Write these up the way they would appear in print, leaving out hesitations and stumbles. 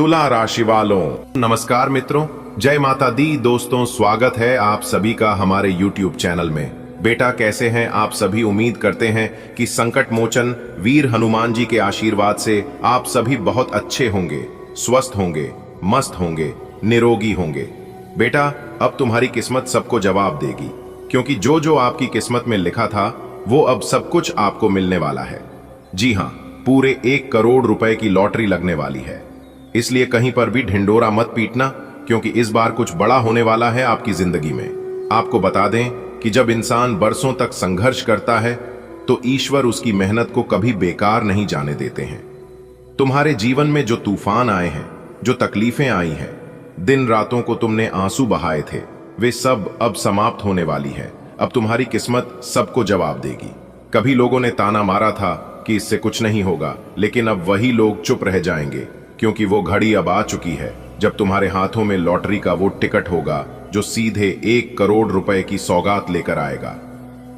तुला राशि वालों, नमस्कार मित्रों, जय माता दी। दोस्तों, स्वागत है आप सभी का हमारे YouTube चैनल में। बेटा, कैसे हैं आप सभी? उम्मीद करते हैं कि संकट मोचन वीर हनुमान जी के आशीर्वाद से आप सभी बहुत अच्छे होंगे, स्वस्थ होंगे, मस्त होंगे, निरोगी होंगे। बेटा, अब तुम्हारी किस्मत सबको जवाब देगी, क्योंकि जो जो आपकी किस्मत में लिखा था वो अब सब कुछ आपको मिलने वाला है। जी हाँ, पूरे 1 करोड़ रुपए की लॉटरी लगने वाली है। इसलिए कहीं पर भी ढिंडोरा मत पीटना, क्योंकि इस बार कुछ बड़ा होने वाला है आपकी जिंदगी में। आपको बता दें कि जब इंसान बरसों तक संघर्ष करता है तो ईश्वर उसकी मेहनत को कभी बेकार नहीं जाने देते हैं। तुम्हारे जीवन में जो तूफान आए हैं, जो तकलीफें आई हैं, दिन रातों को तुमने आंसू बहाए थे, वे सब अब समाप्त होने वाली है। अब तुम्हारी किस्मत सबको जवाब देगी। कभी लोगों ने ताना मारा था कि इससे कुछ नहीं होगा, लेकिन अब वही लोग चुप रह जाएंगे, क्योंकि वो घड़ी अब आ चुकी है जब तुम्हारे हाथों में लॉटरी का वो टिकट होगा जो सीधे 1 करोड़ रुपए की सौगात लेकर आएगा।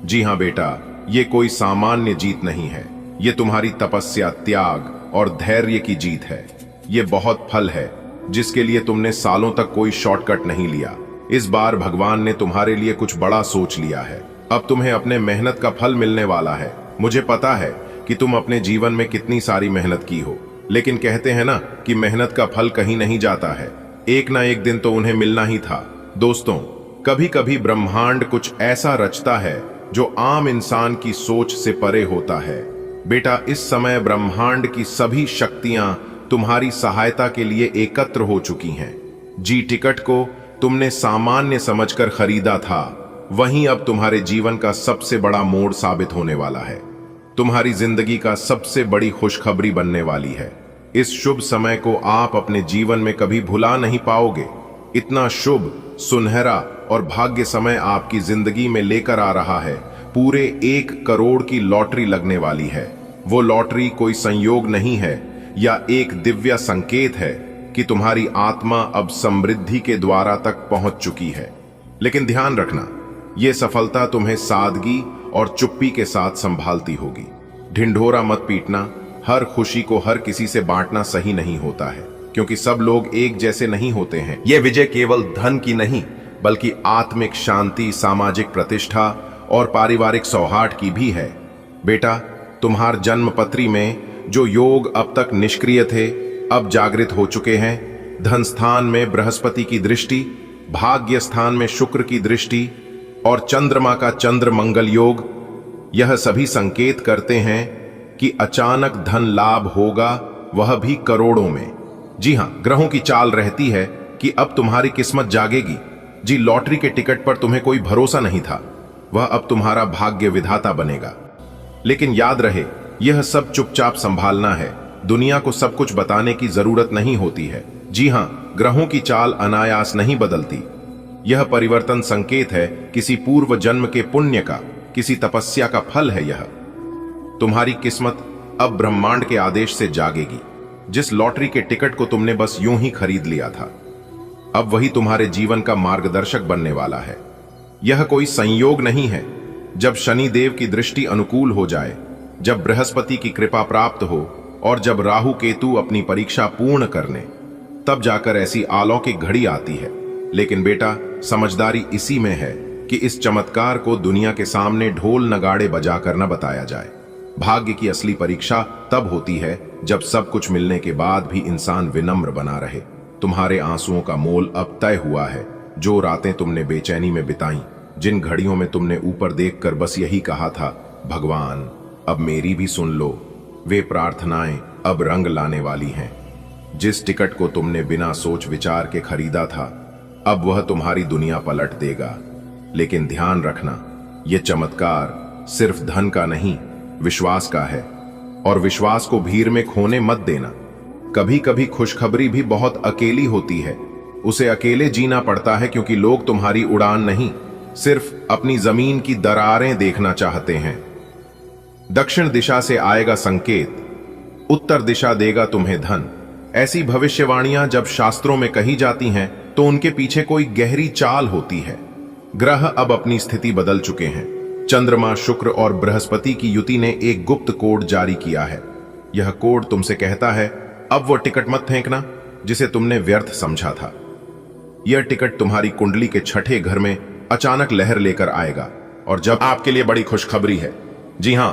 जी हाँ बेटा, ये कोई सामान्य जीत नहीं है, ये तुम्हारी तपस्या, त्याग और धैर्य की जीत है। ये बहुत फल है जिसके लिए तुमने सालों तक कोई शॉर्टकट नहीं लिया। इस बार भगवान ने तुम्हारे लिए कुछ बड़ा सोच लिया है। अब तुम्हें अपने मेहनत का फल मिलने वाला है। मुझे पता है कि तुम अपने जीवन में कितनी सारी मेहनत की हो, लेकिन कहते हैं ना कि मेहनत का फल कहीं नहीं जाता है, एक ना एक दिन तो उन्हें मिलना ही था। दोस्तों, कभी कभी ब्रह्मांड कुछ ऐसा रचता है जो आम इंसान की सोच से परे होता है। बेटा, इस समय ब्रह्मांड की सभी शक्तियां तुम्हारी सहायता के लिए एकत्र हो चुकी हैं। जी टिकट को तुमने सामान्य समझकर खरीदा था, वहीं अब तुम्हारे जीवन का सबसे बड़ा मोड़ साबित होने वाला है। तुम्हारी जिंदगी का सबसे बड़ी खुशखबरी बनने वाली है। इस शुभ समय को आप अपने जीवन में कभी भुला नहीं पाओगे। इतना शुभ, सुनहरा और भाग्य समय आपकी जिंदगी में लेकर आ रहा है। पूरे 1 करोड़ की लॉटरी लगने वाली है। वो लॉटरी कोई संयोग नहीं है या एक दिव्य संकेत है कि तुम्हारी आत्मा अब समृद्धि के द्वारा तक पहुंच चुकी है। लेकिन ध्यान रखना, ये सफलता तुम्हें सादगी और चुप्पी के साथ संभालती होगी। ढिंढोरा मत पीटना। हर खुशी को हर किसी से बांटना सही नहीं होता है, क्योंकि सब लोग एक जैसे नहीं होते हैं। यह विजय केवल धन की नहीं, बल्कि आत्मिक शांति, सामाजिक प्रतिष्ठा और पारिवारिक सौहार्द की भी है। बेटा, तुम्हार जन्म पत्री में जो योग अब तक निष्क्रिय थे, अब जागृत हो चुके हैं। धन स्थान में बृहस्पति की दृष्टि, भाग्य स्थान में शुक्र की दृष्टि और चंद्रमा का चंद्र मंगल योग, यह सभी संकेत करते हैं कि अचानक धन लाभ होगा, वह भी करोड़ों में। जी हां, ग्रहों की चाल रहती है कि अब तुम्हारी किस्मत जागेगी। जी, लॉटरी के टिकट पर तुम्हें कोई भरोसा नहीं था, वह अब तुम्हारा भाग्य विधाता बनेगा। लेकिन याद रहे, यह सब चुपचाप संभालना है। दुनिया को सब कुछ बताने की जरूरत नहीं होती है। जी हां, ग्रहों की चाल अनायास नहीं बदलती। यह परिवर्तन संकेत है किसी पूर्व जन्म के पुण्य का, किसी तपस्या का फल है। यह तुम्हारी किस्मत अब ब्रह्मांड के आदेश से जागेगी। जिस लॉटरी के टिकट को तुमने बस यूं ही खरीद लिया था, अब वही तुम्हारे जीवन का मार्गदर्शक बनने वाला है। यह कोई संयोग नहीं है। जब शनि देव की दृष्टि अनुकूल हो जाए, जब बृहस्पति की कृपा प्राप्त हो और जब राहु केतु अपनी परीक्षा पूर्ण करने, तब जाकर ऐसी अलौकिक घड़ी आती है। लेकिन बेटा, समझदारी इसी में है कि इस चमत्कार को दुनिया के सामने ढोल नगाड़े बजाकर न बताया जाए। भाग्य की असली परीक्षा तब होती है जब सब कुछ मिलने के बाद भी इंसान विनम्र बना रहे। तुम्हारे आंसुओं का मोल अब तय हुआ है। जो रातें तुमने बेचैनी में बिताई, जिन घड़ियों में तुमने ऊपर देखकर बस यही कहा था, भगवान अब मेरी भी सुन लो, वे प्रार्थनाएं अब रंग लाने वाली हैं। जिस टिकट को तुमने बिना सोच विचार के खरीदा था, अब वह तुम्हारी दुनिया पलट देगा। लेकिन ध्यान रखना, यह चमत्कार सिर्फ धन का नहीं, विश्वास का है। और विश्वास को भीड़ में खोने मत देना। कभी कभी खुशखबरी भी बहुत अकेली होती है। उसे अकेले जीना पड़ता है, क्योंकि लोग तुम्हारी उड़ान नहीं, सिर्फ अपनी जमीन की दरारें देखना चाहते हैं। दक्षिण दिशा से आएगा संकेत, उत्तर दिशा देगा तुम्हें धन। ऐसी भविष्यवाणियां जब शास्त्रों में कही जाती हैं, तो उनके पीछे कोई गहरी चाल होती है। ग्रह अब अपनी स्थिति बदल चुके हैं। चंद्रमा, शुक्र और बृहस्पति की युति ने एक गुप्त कोड जारी किया है। यह कोड तुमसे कहता है, अब वो टिकट मत फेंकना, जिसे तुमने व्यर्थ समझा था। यह टिकट तुम्हारी कुंडली के छठे घर में अचानक लहर लेकर आएगा, और जब आपके लिए बड़ी खुशखबरी है। जी हां,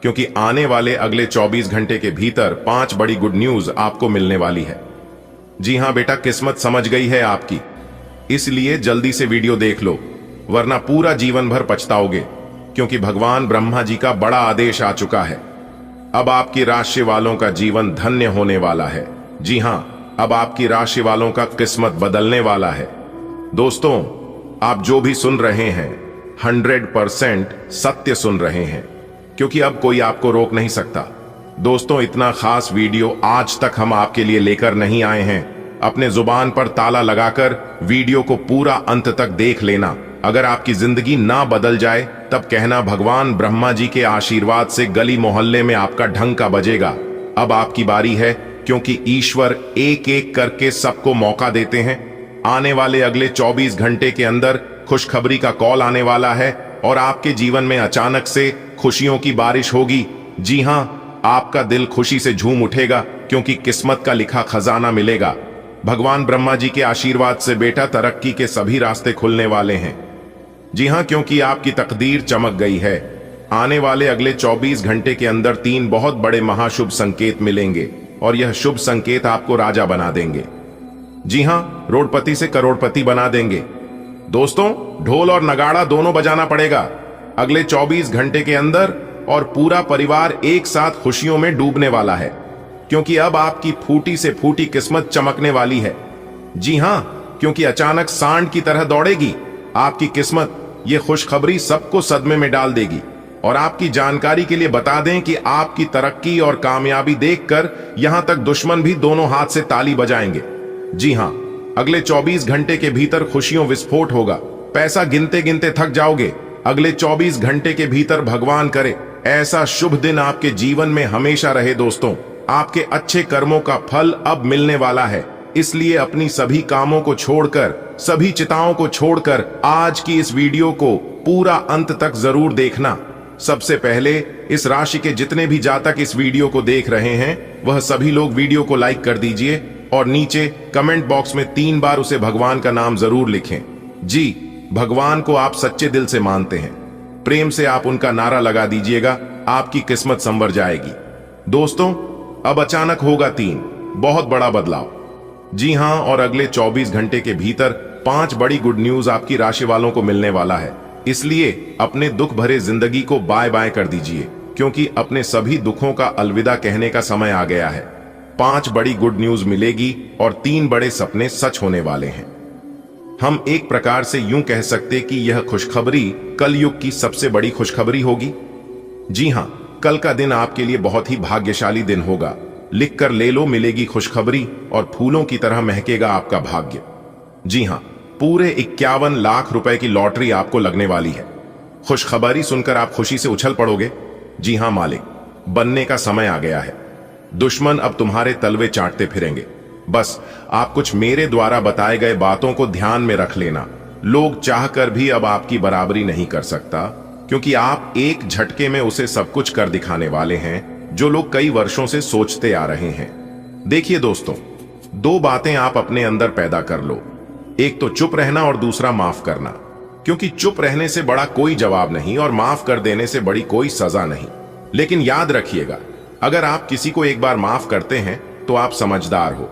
क्योंकि आने वाले अगले 24 घंटे के भीतर 5 बड़ी गुड न्यूज आपको मिलने वाली है। जी हां बेटा, किस्मत समझ गई है आपकी, इसलिए जल्दी से वीडियो देख लो, वरना पूरा जीवन भर पछताओगे। क्योंकि भगवान ब्रह्मा जी का बड़ा आदेश आ चुका है। अब आपकी राशि वालों का जीवन धन्य होने वाला है। जी हां, अब आपकी राशि वालों का किस्मत बदलने वाला है। दोस्तों, आप जो भी सुन रहे हैं 100% सत्य सुन रहे हैं, क्योंकि अब कोई आपको रोक नहीं सकता। दोस्तों, इतना खास वीडियो आज तक हम आपके लिए लेकर नहीं आए हैं। अपने जुबान पर ताला लगाकर वीडियो को पूरा अंत तक देख लेना। अगर आपकी जिंदगी ना बदल जाए तब कहना भगवान ब्रह्मा जी के आशीर्वाद से गली मोहल्ले में आपका ढंका बजेगा। अब आपकी बारी है, क्योंकि ईश्वर एक एक करके सबको मौका देते हैं। आने वाले अगले 24 घंटे के अंदर खुशखबरी का कॉल आने वाला है और आपके जीवन में अचानक से खुशियों की बारिश होगी। जी हां, आपका दिल खुशी से झूम उठेगा, क्योंकि किस्मत का लिखा खजाना मिलेगा। भगवान ब्रह्मा जी के आशीर्वाद से बेटा तरक्की के सभी रास्ते खुलने वाले हैं। जी हां, क्योंकि आपकी तकदीर चमक गई है। आने वाले अगले 24 घंटे के अंदर 3 बहुत बड़े महाशुभ संकेत मिलेंगे, और यह शुभ संकेत आपको राजा बना देंगे। जी हां, रोडपति से करोड़पति बना देंगे। दोस्तों, ढोल और नगाड़ा दोनों बजाना पड़ेगा अगले 24 घंटे के अंदर, और पूरा परिवार एक साथ खुशियों में डूबने वाला है, क्योंकि अब आपकी फूटी से फूटी किस्मत चमकने वाली है। जी हां, क्योंकि अचानक सांड की तरह दौड़ेगी आपकी किस्मत। ये खुशखबरी सबको सदमे में डाल देगी। और आपकी जानकारी के लिए बता दें कि आपकी तरक्की और कामयाबी देखकर यहां तक दुश्मन भी दोनों हाथ से ताली बजाएंगे। जी हां, अगले 24 घंटे के भीतर खुशियों विस्फोट होगा। पैसा गिनते गिनते थक जाओगे। अगले 24 घंटे के भीतर भगवान करे ऐसा शुभ दिन आपके जीवन में हमेशा रहे। दोस्तों, आपके अच्छे कर्मों का फल अब मिलने वाला है, इसलिए अपनी सभी कामों को छोड़कर, सभी चिताओं को छोड़कर आज की इस वीडियो को पूरा अंत तक जरूर देखना। सबसे पहले इस राशि के जितने भी जातक इस वीडियो को देख रहे हैं, वह सभी लोग वीडियो को लाइक कर दीजिए और नीचे कमेंट बॉक्स में 3 बार उसे भगवान का नाम जरूर लिखें। जी, भगवान को आप सच्चे दिल से मानते हैं, प्रेम से आप उनका नारा लगा दीजिएगा, आपकी किस्मत संवर जाएगी। दोस्तों, अब अचानक होगा 3 बहुत बड़ा बदलाव। जी हां, और अगले 24 घंटे के भीतर 5 बड़ी गुड न्यूज आपकी राशि वालों को मिलने वाला है। इसलिए अपने दुख भरे जिंदगी को बाय बाय कर दीजिए, क्योंकि अपने सभी दुखों का अलविदा कहने का समय आ गया है। 5 बड़ी गुड न्यूज मिलेगी और 3 बड़े सपने सच होने वाले हैं। हम एक प्रकार से यूं कह सकते कि यह खुशखबरी कलयुग की सबसे बड़ी खुशखबरी होगी। जी हां, कल का दिन आपके लिए बहुत ही भाग्यशाली दिन होगा। लिख कर ले लो, मिलेगी खुशखबरी और फूलों की तरह महकेगा आपका भाग्य। जी हां, पूरे 51 लाख रुपए की लॉटरी आपको लगने वाली है। खुशखबरी सुनकर आप खुशी से उछल पड़ोगे। जी हां मालिक, बनने का समय आ गया है। दुश्मन अब तुम्हारे तलवे चाटते फिरेंगे। बस आप कुछ मेरे द्वारा बताए गए बातों को ध्यान में रख लेना। लोग चाहकर भी अब आपकी बराबरी नहीं कर सकता, क्योंकि आप एक झटके में उसे सब कुछ कर दिखाने वाले हैं जो लोग कई वर्षों से सोचते आ रहे हैं। देखिए दोस्तों, 2 बातें आप अपने अंदर पैदा कर लो, एक तो चुप रहना और दूसरा माफ करना। क्योंकि चुप रहने से बड़ा कोई जवाब नहीं और माफ कर देने से बड़ी कोई सजा नहीं। लेकिन याद रखिएगा, अगर आप किसी को एक बार माफ करते हैं तो आप समझदार हो।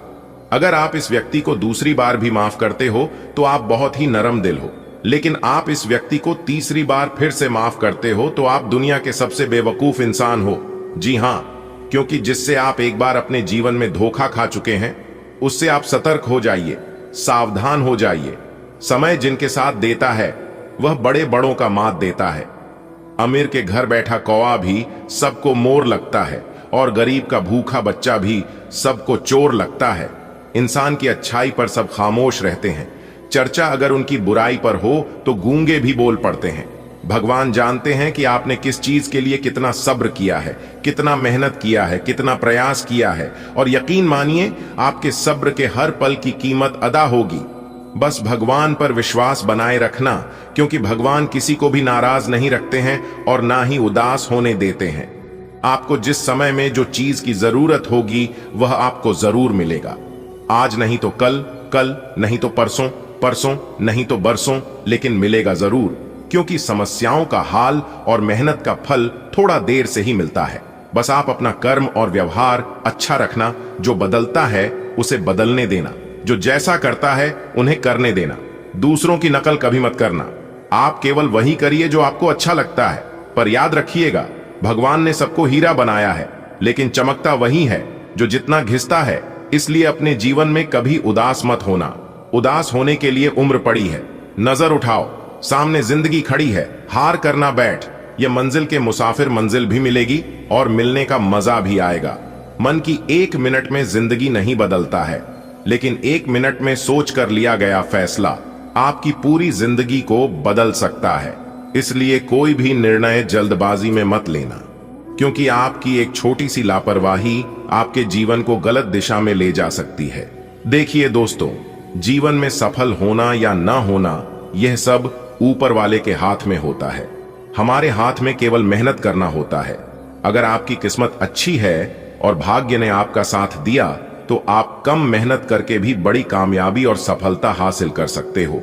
अगर आप इस व्यक्ति को दूसरी बार भी माफ करते हो तो आप बहुत ही नरम दिल हो। लेकिन आप इस व्यक्ति को तीसरी बार फिर से माफ करते हो तो आप दुनिया के सबसे बेवकूफ इंसान हो। जी हां, क्योंकि जिससे आप एक बार अपने जीवन में धोखा खा चुके हैं, उससे आप सतर्क हो जाइए, सावधान हो जाइए। समय जिनके साथ देता है वह बड़े बड़ों का मात देता है। अमीर के घर बैठा कौवा भी सबको मोर लगता है और गरीब का भूखा बच्चा भी सबको चोर लगता है। इंसान की अच्छाई पर सब खामोश रहते हैं, चर्चा अगर उनकी बुराई पर हो तो गूंगे भी बोल पड़ते हैं। भगवान जानते हैं कि आपने किस चीज के लिए कितना सब्र किया है, कितना मेहनत किया है, कितना प्रयास किया है, और यकीन मानिए आपके सब्र के हर पल की कीमत अदा होगी। बस भगवान पर विश्वास बनाए रखना, क्योंकि भगवान किसी को भी नाराज नहीं रखते हैं और ना ही उदास होने देते हैं। आपको जिस समय में जो चीज की जरूरत होगी वह आपको जरूर मिलेगा। आज नहीं तो कल, कल नहीं तो परसों, परसों नहीं तो बरसों, लेकिन मिलेगा जरूर, क्योंकि समस्याओं का हाल और मेहनत का फल थोड़ा देर से ही मिलता है। बस आप अपना कर्म और व्यवहार अच्छा रखना, जो बदलता है उसे बदलने देना, जो जैसा करता है उन्हें करने देना। दूसरों की नकल कभी मत करना, आप केवल वही करिए जो आपको अच्छा लगता है। पर याद रखिएगा, भगवान ने सबको हीरा बनाया है, लेकिन चमकता वही है जो जितना घिसता है। इसलिए अपने जीवन में कभी उदास मत होना। उदास होने के लिए उम्र पड़ी है। नजर उठाओ, सामने जिंदगी खड़ी है, हार करना बैठ। ये मंजिल के मुसाफिर मंजिल भी मिलेगी और मिलने का मजा भी आएगा। मन की 1 मिनट में जिंदगी नहीं बदलता है, लेकिन 1 मिनट में सोच कर लिया गया फैसला आपकी पूरी जिंदगी को बदल सकता है। इसलिए कोई भी निर्णय जल्दबाजी में मत लेना, क्योंकि आपकी एक छोटी सी लापरवाही आपके जीवन को गलत दिशा में ले जा सकती है। देखिए दोस्तों, जीवन में सफल होना या ना होना, यह सब ऊपर वाले के हाथ में होता है। हमारे हाथ में केवल मेहनत करना होता है। अगर आपकी किस्मत अच्छी है और भाग्य ने आपका साथ दिया, तो आप कम मेहनत करके भी बड़ी कामयाबी और सफलता हासिल कर सकते हो।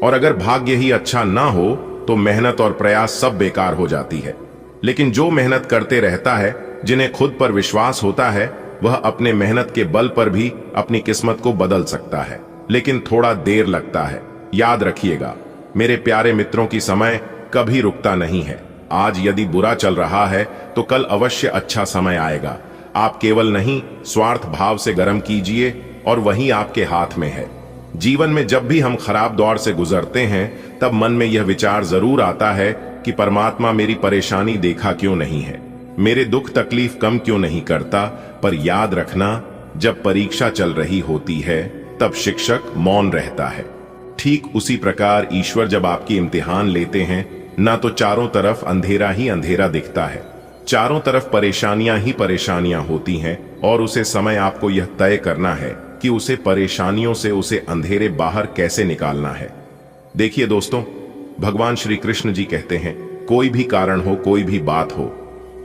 और अगर भाग्य ही अच्छा ना हो, तो मेहनत और प्रयास सब बेकार हो जाती है। लेकिन जो मेहनत करते रहता है, जिन्हें खुद पर विश्वास होता है, वह अपने मेहनत के बल पर भी अपनी किस्मत को बदल सकता है। लेकिन थोड़ा देर लगता है। याद रखिएगा मेरे प्यारे मित्रों, की समय कभी रुकता नहीं है। आज यदि बुरा चल रहा है, तो कल अवश्य अच्छा समय आएगा। आप केवल नहीं, स्वार्थ भाव से गर्म कीजिए और वही आपके हाथ में है। जीवन में जब भी हम खराब दौर से गुजरते हैं, तब मन में यह विचार जरूर आता है कि परमात्मा मेरी परेशानी देखा क्यों नहीं है, मेरे दुख तकलीफ कम क्यों नहीं करता। पर याद रखना, जब परीक्षा चल रही होती है, तब शिक्षक मौन रहता है। ठीक उसी प्रकार ईश्वर जब आपकी इम्तिहान लेते हैं, ना तो चारों तरफ अंधेरा ही अंधेरा दिखता है, चारों तरफ परेशानियां ही परेशानियां होती हैं, और उसे समय आपको यह तय करना है कि उसे परेशानियों से, उसे अंधेरे बाहर कैसे निकालना है। देखिए दोस्तों, भगवान श्री कृष्ण जी कहते हैं, कोई भी कारण हो, कोई भी बात हो,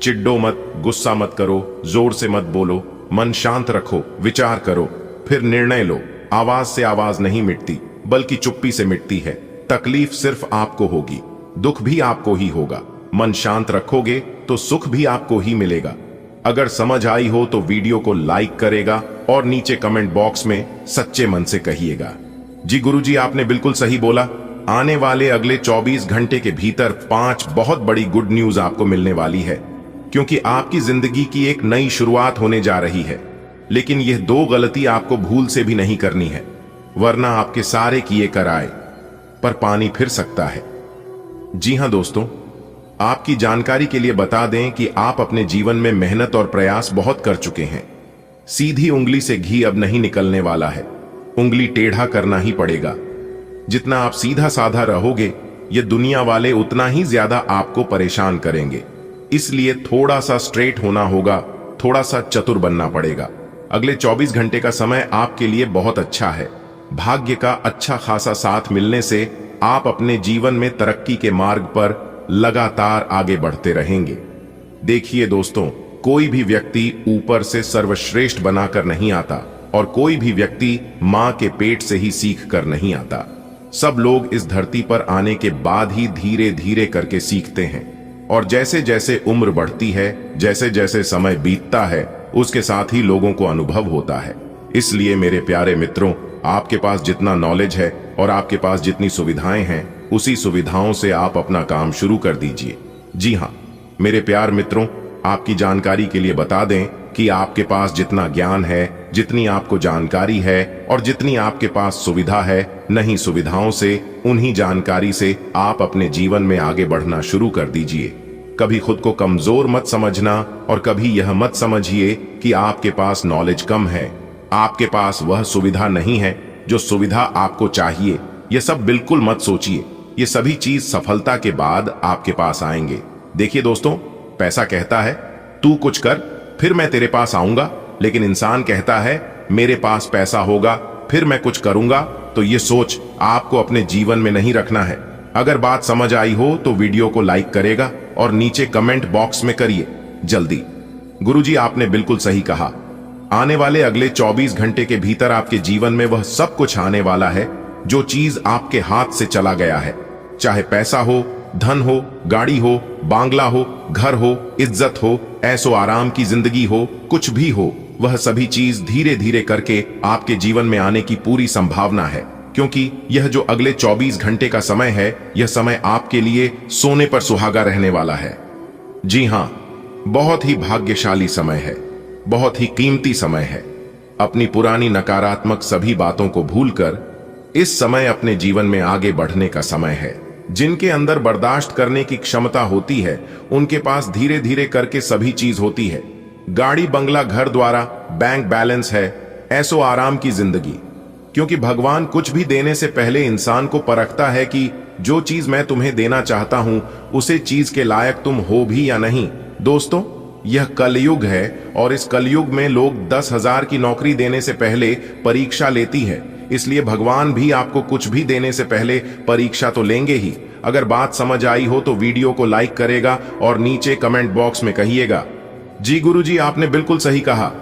चिढ़ो मत, गुस्सा मत करो, जोर से मत बोलो, मन शांत रखो, विचार करो, फिर निर्णय लो। आवाज से आवाज नहीं मिटती, बल्कि चुप्पी से मिटती है। तकलीफ सिर्फ आपको होगी, दुख भी आपको ही होगा। मन शांत रखोगे तो सुख भी आपको ही मिलेगा। अगर समझ आई हो तो वीडियो को लाइक करेगा और नीचे कमेंट बॉक्स में सच्चे मन से कहिएगा, जी गुरुजी आपने बिल्कुल सही बोला। आने वाले अगले 24 घंटे के भीतर 5 बहुत बड़ी गुड न्यूज आपको मिलने वाली है, क्योंकि आपकी जिंदगी की एक नई शुरुआत होने जा रही है। लेकिन यह 2 गलती आपको भूल से भी नहीं करनी है, वरना आपके सारे किए कराए पर पानी फिर सकता है। जी हां दोस्तों, आपकी जानकारी के लिए बता दें कि आप अपने जीवन में मेहनत और प्रयास बहुत कर चुके हैं। सीधी उंगली से घी अब नहीं निकलने वाला है, उंगली टेढ़ा करना ही पड़ेगा। जितना आप सीधा साधा रहोगे, ये दुनिया वाले उतना ही ज्यादा आपको परेशान करेंगे। इसलिए थोड़ा सा स्ट्रेट होना होगा, थोड़ा सा चतुर बनना पड़ेगा। अगले 24 घंटे का समय आपके लिए बहुत अच्छा है। भाग्य का अच्छा खासा साथ मिलने से आप अपने जीवन में तरक्की के मार्ग पर लगातार आगे बढ़ते रहेंगे। देखिए दोस्तों, कोई भी व्यक्ति ऊपर से सर्वश्रेष्ठ बनाकर नहीं आता, और कोई भी व्यक्ति मां के पेट से ही सीख कर नहीं आता। सब लोग इस धरती पर आने के बाद ही धीरे धीरे करके सीखते हैं, और जैसे जैसे उम्र बढ़ती है, जैसे जैसे समय बीतता है, उसके साथ ही लोगों को अनुभव होता है। इसलिए मेरे प्यारे मित्रों, आपके पास जितना नॉलेज है और आपके पास जितनी सुविधाएं हैं, उसी सुविधाओं से आप अपना काम शुरू कर दीजिए। जी हां मेरे प्यार मित्रों, आपकी जानकारी के लिए बता दें कि आपके पास जितना ज्ञान है, जितनी आपको जानकारी है और जितनी आपके पास सुविधा है, नहीं सुविधाओं से, उन्हीं जानकारी से आप अपने जीवन में आगे बढ़ना शुरू कर दीजिए। कभी खुद को कमजोर मत समझना, और कभी यह मत समझिए कि आपके पास नॉलेज कम है, आपके पास वह सुविधा नहीं है जो सुविधा आपको चाहिए। यह सब बिल्कुल मत सोचिए। ये सभी चीज सफलता के बाद आपके पास आएंगे। देखिए दोस्तों, पैसा कहता है तू कुछ कर फिर मैं तेरे पास आऊंगा, लेकिन इंसान कहता है मेरे पास पैसा होगा फिर मैं कुछ करूंगा। तो ये सोच आपको अपने जीवन में नहीं रखना है। अगर बात समझ आई हो तो वीडियो को लाइक करेगा और नीचे कमेंट बॉक्स में करिए जल्दी, गुरुजी आपने बिल्कुल सही कहा। आने वाले अगले 24 घंटे के भीतर आपके जीवन में वह सब कुछ आने वाला है जो चीज आपके हाथ से चला गया है। चाहे पैसा हो, धन हो, गाड़ी हो, बांग्ला हो, घर हो, इज्जत हो, ऐसो आराम की जिंदगी हो, कुछ भी हो, वह सभी चीज धीरे धीरे करके आपके जीवन में आने की पूरी संभावना है। क्योंकि यह जो अगले 24 घंटे का समय है, यह समय आपके लिए सोने पर सुहागा रहने वाला है। जी हां, बहुत ही भाग्यशाली समय है, बहुत ही कीमती समय है। अपनी पुरानी नकारात्मक सभी बातों को भूलकर इस समय अपने जीवन में आगे बढ़ने का समय है। जिनके अंदर बर्दाश्त करने की क्षमता होती है, उनके पास धीरे धीरे करके सभी चीज होती है। गाड़ी, बंगला, घर द्वारा, बैंक बैलेंस है, ऐसो आराम की जिंदगी। क्योंकि भगवान कुछ भी देने से पहले इंसान को परखता है कि जो चीज मैं तुम्हें देना चाहता हूं, उसे चीज के लायक तुम हो भी या नहीं। दोस्तों, यह कलयुग है और इस कलयुग में लोग 10,000 की नौकरी देने से पहले परीक्षा लेती है। इसलिए भगवान भी आपको कुछ भी देने से पहले परीक्षा तो लेंगे ही। अगर बात समझ आई हो तो वीडियो को लाइक करेगा और नीचे कमेंट बॉक्स में कहिएगा, जी गुरुजी आपने बिल्कुल सही कहा।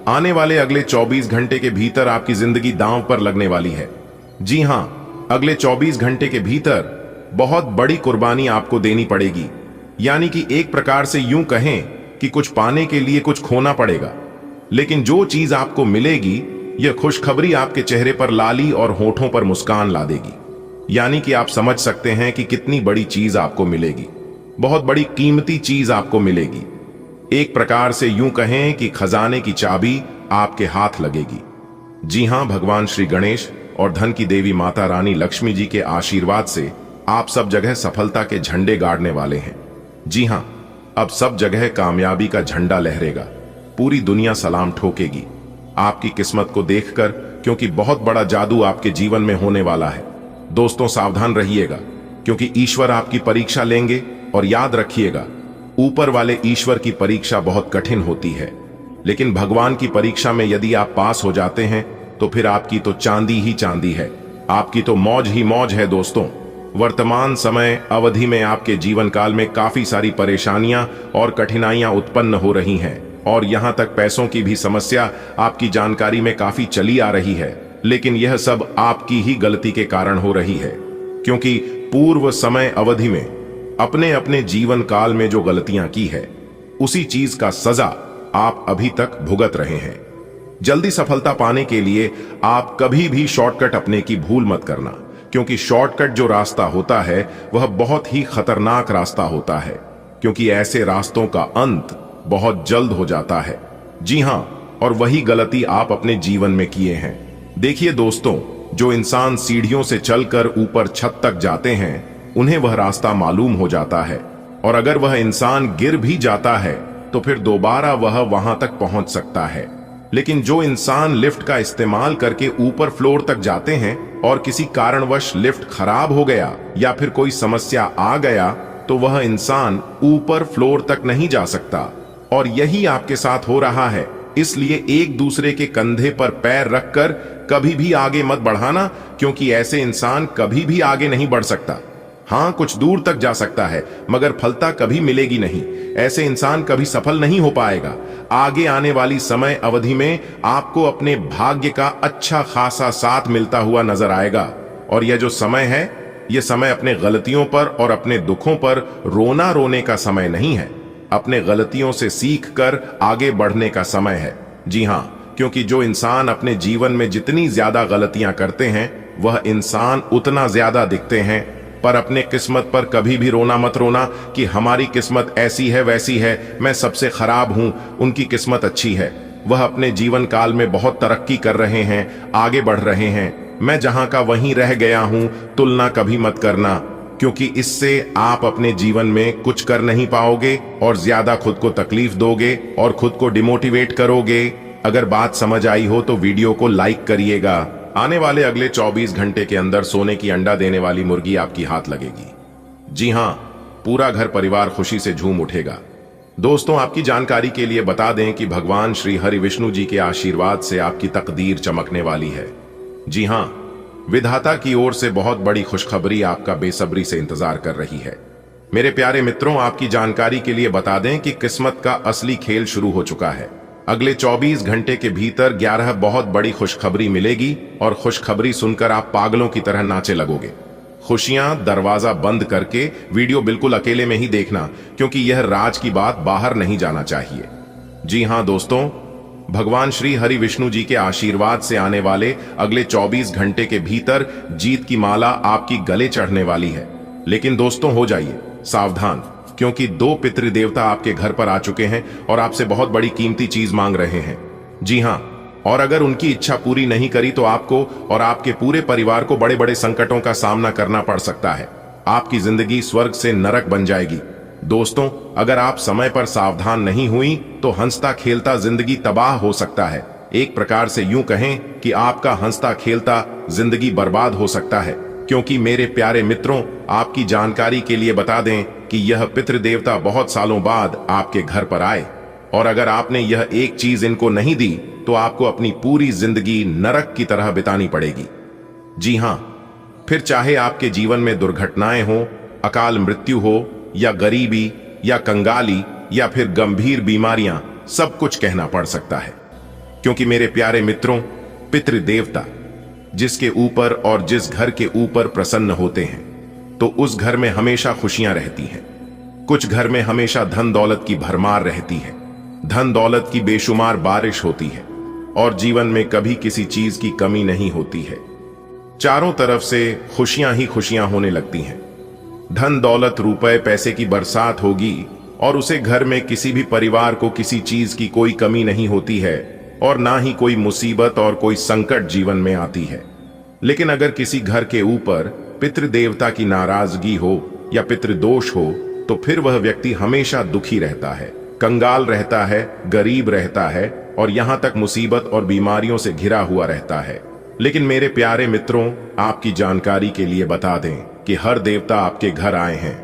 आने वाले अगले 24 घंटे के भीतर आपकी जिंदगी दांव पर लगने वाली है। जी हां, अगले 24 घंटे के भीतर बहुत बड़ी कुर्बानी आपको देनी पड़ेगी। यानी कि एक प्रकार से यूं कहें कि कुछ पाने के लिए कुछ खोना पड़ेगा। लेकिन जो चीज आपको मिलेगी, यह खुशखबरी आपके चेहरे पर लाली और होठों पर मुस्कान ला देगी। यानी कि आप समझ सकते हैं कि कितनी बड़ी चीज आपको मिलेगी। बहुत बड़ी कीमती चीज आपको मिलेगी। एक प्रकार से यूं कहें कि खजाने की चाबी आपके हाथ लगेगी। जी हां, भगवान श्री गणेश और धन की देवी माता रानी लक्ष्मी जी के आशीर्वाद से आप सब जगह सफलता के झंडे गाड़ने वाले हैं। जी हां, अब सब जगह कामयाबी का झंडा लहरेगा। पूरी दुनिया सलाम ठोकेगी आपकी किस्मत को देखकर, क्योंकि बहुत बड़ा जादू आपके जीवन में होने वाला है। दोस्तों, सावधान रहिएगा, क्योंकि ईश्वर आपकी परीक्षा लेंगे। और याद रखिएगा, ऊपर वाले ईश्वर की परीक्षा बहुत कठिन होती है, लेकिन भगवान की परीक्षा में यदि आप पास हो जाते हैं तो फिर आपकी तो चांदी ही चांदी है, आपकी तो मौज ही मौज है। दोस्तों, वर्तमान समय अवधि में आपके जीवन काल में काफी सारी परेशानियां और कठिनाइयां उत्पन्न हो रही हैं और यहां तक पैसों की भी समस्या आपकी जानकारी में काफी चली आ रही है। लेकिन यह सब आपकी ही गलती के कारण हो रही है, क्योंकि पूर्व समय अवधि में अपने अपने जीवन काल में जो गलतियां की है, उसी चीज का सजा आप अभी तक भुगत रहे हैं। जल्दी सफलता पाने के लिए आप कभी भी शॉर्टकट अपने की भूल मत करना, क्योंकि शॉर्टकट जो रास्ता होता है वह बहुत ही खतरनाक रास्ता होता है, क्योंकि ऐसे रास्तों का अंत बहुत जल्द हो जाता है। जी हां, और वही गलती आप अपने जीवन में किए हैं। देखिए दोस्तों, जो इंसान सीढ़ियों से चलकर ऊपर छत तक जाते हैं, उन्हें वह रास्ता मालूम हो जाता है, और अगर वह इंसान गिर भी जाता है तो फिर दोबारा वह वहां तक पहुंच सकता है। लेकिन जो इंसान लिफ्ट का इस्तेमाल करके ऊपर फ्लोर तक जाते हैं और किसी कारणवश लिफ्ट खराब हो गया या फिर कोई समस्या आ गया, तो वह इंसान ऊपर फ्लोर तक नहीं जा सकता। और यही आपके साथ हो रहा है। इसलिए एक दूसरे के कंधे पर पैर रखकर कभी भी आगे मत बढ़ाना, क्योंकि ऐसे इंसान कभी भी आगे नहीं बढ़ सकता। हां, कुछ दूर तक जा सकता है, मगर फलता कभी मिलेगी नहीं। ऐसे इंसान कभी सफल नहीं हो पाएगा। आगे आने वाली समय अवधि में आपको अपने भाग्य का अच्छा खासा साथ मिलता हुआ नजर आएगा। और यह जो समय है, यह समय अपने गलतियों पर और अपने दुखों पर रोना रोने का समय नहीं है, अपने गलतियों से सीखकर आगे बढ़ने का समय है। जी हां, क्योंकि जो इंसान अपने जीवन में जितनी ज्यादा गलतियां करते हैं, वह इंसान उतना ज्यादा दिखते हैं। पर अपने किस्मत पर कभी भी रोना मत रोना कि हमारी किस्मत ऐसी है वैसी है, मैं सबसे खराब हूं, उनकी किस्मत अच्छी है। वह अपने जीवन काल में बहुत तरक्की कर रहे हैं, आगे बढ़ रहे हैं। मैं जहां का वहीं रह गया हूं, तुलना कभी मत करना, क्योंकि इससे आप अपने जीवन में कुछ कर नहीं पाओगे और ज्यादा खुद को तकलीफ दोगे और खुद को डिमोटिवेट करोगे। अगर बात समझ आई हो तो वीडियो को लाइक करिएगा। आने वाले अगले 24 घंटे के अंदर सोने की अंडा देने वाली मुर्गी आपकी हाथ लगेगी। जी हां, पूरा घर परिवार खुशी से झूम उठेगा। दोस्तों, आपकी जानकारी के लिए बता दें कि भगवान श्री हरि विष्णु जी के आशीर्वाद से आपकी तकदीर चमकने वाली है। जी हां, विधाता की ओर से बहुत बड़ी खुशखबरी आपका बेसब्री से इंतजार कर रही है। मेरे प्यारे मित्रों, आपकी जानकारी के लिए बता दें कि किस्मत का असली खेल शुरू हो चुका है। अगले 24 घंटे के भीतर 11 बहुत बड़ी खुशखबरी मिलेगी और खुशखबरी सुनकर आप पागलों की तरह नाचे लगोगे। खुशियां दरवाजा बंद करके वीडियो बिल्कुल अकेले में ही देखना, क्योंकि यह राज की बात बाहर नहीं जाना चाहिए। जी हां दोस्तों, भगवान श्री हरि विष्णु जी के आशीर्वाद से आने वाले अगले 24 घंटे के भीतर जीत की माला आपकी गले चढ़ने वाली है। लेकिन दोस्तों हो जाइए सावधान, क्योंकि 2 पितृदेवता आपके घर पर आ चुके हैं और आपसे बहुत बड़ी कीमती चीज मांग रहे हैं। जी हां, और अगर उनकी इच्छा पूरी नहीं करी तो आपको और आपके पूरे परिवार को बड़े बड़े संकटों का सामना करना पड़ सकता है। आपकी जिंदगी स्वर्ग से नरक बन जाएगी। दोस्तों, अगर आप समय पर सावधान नहीं हुई तो हंसता खेलता जिंदगी तबाह हो सकता है। एक प्रकार से यूं कहें कि आपका हंसता खेलता जिंदगी बर्बाद हो सकता है। क्योंकि मेरे प्यारे मित्रों, आपकी जानकारी के लिए बता दें कि यह पितृदेवता बहुत सालों बाद आपके घर पर आए, और अगर आपने यह एक चीज इनको नहीं दी तो आपको अपनी पूरी जिंदगी नरक की तरह बितानी पड़ेगी। जी हां, फिर चाहे आपके जीवन में दुर्घटनाएं हो, अकाल मृत्यु हो, या गरीबी, या कंगाली, या फिर गंभीर बीमारियां, सब कुछ कहना पड़ सकता है। क्योंकि मेरे प्यारे मित्रों, पितृदेवता जिसके ऊपर और जिस घर के ऊपर प्रसन्न होते हैं तो उस घर में हमेशा खुशियां रहती हैं। कुछ घर में हमेशा धन दौलत की भरमार रहती है, धन दौलत की बेशुमार बारिश होती है और जीवन में कभी किसी चीज की कमी नहीं होती है। चारों तरफ से खुशियां ही खुशियां होने लगती हैं। धन दौलत रुपए पैसे की बरसात होगी और उसे घर में किसी भी परिवार को किसी चीज की कोई कमी नहीं होती है और ना ही कोई मुसीबत और कोई संकट जीवन में आती है। लेकिन अगर किसी घर के ऊपर पितृदेवता की नाराजगी हो या पितृदोष हो तो फिर वह व्यक्ति हमेशा दुखी रहता है, कंगाल रहता है, गरीब रहता है और यहां तक मुसीबत और बीमारियों से घिरा हुआ रहता है। लेकिन मेरे प्यारे मित्रों, आपकी जानकारी के लिए बता दें कि हर देवता आपके घर आए हैं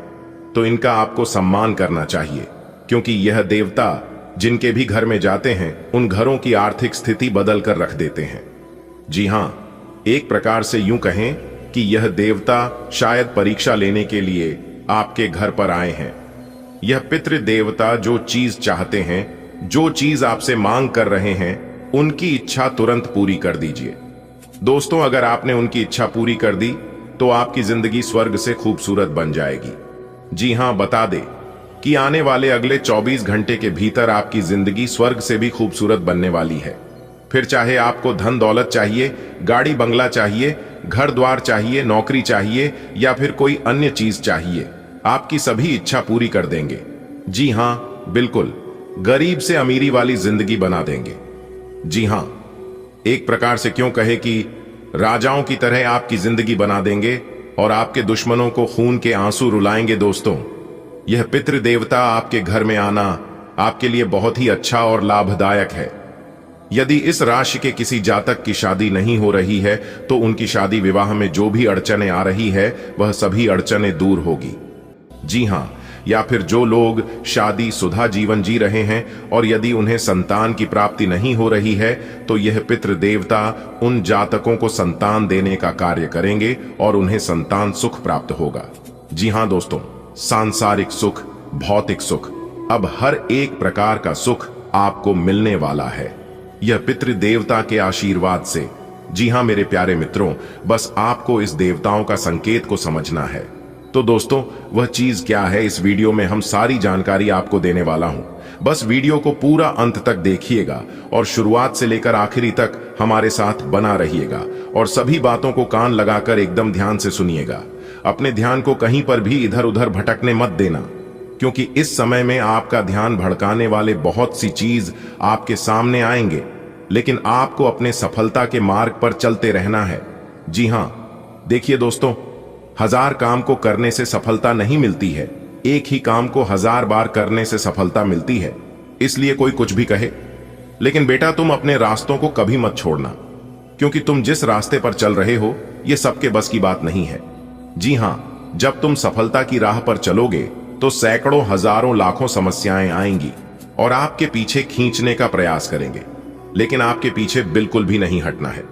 तो इनका आपको सम्मान करना चाहिए, क्योंकि यह देवता जिनके भी घर में जाते हैं उन घरों की आर्थिक स्थिति बदल कर रख देते हैं। जी हां, एक प्रकार से यूं कहें कि यह देवता शायद परीक्षा लेने के लिए आपके घर पर आए हैं। यह पितृ देवता जो चीज चाहते हैं, जो चीज आपसे मांग कर रहे हैं, उनकी इच्छा तुरंत पूरी कर दीजिए। दोस्तों, अगर आपने उनकी इच्छा पूरी कर दी तो आपकी जिंदगी स्वर्ग से खूबसूरत बन जाएगी। जी हां, बता दे कि आने वाले अगले 24 घंटे के भीतर आपकी जिंदगी स्वर्ग से भी खूबसूरत बनने वाली है। फिर चाहे आपको धन दौलत चाहिए, गाड़ी बंगला चाहिए, घर द्वार चाहिए, नौकरी चाहिए या फिर कोई अन्य चीज चाहिए, आपकी सभी इच्छा पूरी कर देंगे। जी हां, बिल्कुल गरीब से अमीरी वाली जिंदगी बना देंगे। जी हां, एक प्रकार से क्यों कहे कि राजाओं की तरह आपकी जिंदगी बना देंगे और आपके दुश्मनों को खून के आंसू रुलाएंगे। दोस्तों, यह पितृदेवता आपके घर में आना आपके लिए बहुत ही अच्छा और लाभदायक है। यदि इस राशि के किसी जातक की शादी नहीं हो रही है तो उनकी शादी विवाह में जो भी अड़चनें आ रही है वह सभी अड़चनें दूर होगी। जी हां, या फिर जो लोग शादी सुधा जीवन जी रहे हैं और यदि उन्हें संतान की प्राप्ति नहीं हो रही है तो यह पितृदेवता उन जातकों को संतान देने का कार्य करेंगे और उन्हें संतान सुख प्राप्त होगा। जी हां दोस्तों, सांसारिक सुख, भौतिक सुख, अब हर एक प्रकार का सुख आपको मिलने वाला है, यह पितृदेवता के आशीर्वाद से। जी हां मेरे प्यारे मित्रों, बस आपको इस देवताओं का संकेत को समझना है। तो दोस्तों, वह चीज क्या है, इस वीडियो में हम सारी जानकारी आपको देने वाला हूं। बस वीडियो को पूरा अंत तक देखिएगा और शुरुआत से लेकर आखिरी तक हमारे साथ बना रहिएगा और सभी बातों को कान लगाकर एकदम ध्यान से सुनिएगा। अपने ध्यान को कहीं पर भी इधर उधर भटकने मत देना, क्योंकि इस समय में आपका ध्यान भड़काने वाले बहुत सी चीज आपके सामने आएंगे, लेकिन आपको अपने सफलता के मार्ग पर चलते रहना है। जी हां, देखिए दोस्तों, 1000 काम को करने से सफलता नहीं मिलती है, एक ही काम को 1000 बार करने से सफलता मिलती है। इसलिए कोई कुछ भी कहे, लेकिन बेटा तुम अपने रास्तों को कभी मत छोड़ना, क्योंकि तुम जिस रास्ते पर चल रहे हो यह सबके बस की बात नहीं है। जी हां, जब तुम सफलता की राह पर चलोगे तो सैकड़ों, हजारों, लाखों समस्याएं आएंगी और आपके पीछे खींचने का प्रयास करेंगे, लेकिन आपके पीछे बिल्कुल भी नहीं हटना है।